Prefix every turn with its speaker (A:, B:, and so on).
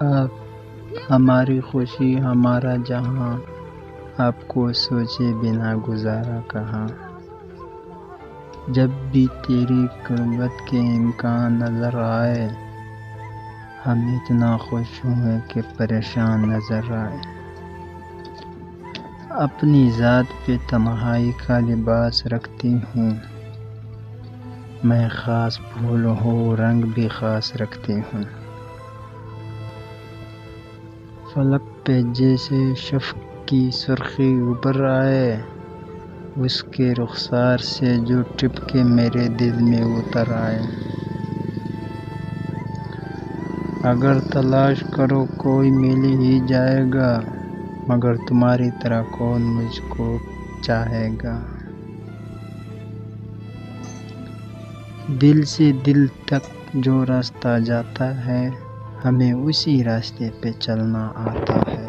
A: آپ ہماری خوشی ہمارا جہاں، آپ کو سوچے بنا گزارا کہاں۔ جب بھی تیری قربت کے امکان نظر آئے، ہم اتنا خوش ہوئے کہ پریشان نظر آئے۔ اپنی ذات پہ تنہائی کا لباس رکھتی ہوں میں، خاص پھول ہو رنگ بھی خاص رکھتی ہوں۔ فلک پہ جیسے شفق کی سرخی ابھر آئے، اس کے رخسار سے جو ٹپکے میرے دل میں اتر آئے۔ اگر تلاش کرو کوئی مل ہی جائے گا، مگر تمہاری طرح کون مجھ کو چاہے گا۔ دل سے دل تک جو راستہ جاتا ہے، ہمیں اسی راستے پہ چلنا آتا ہے۔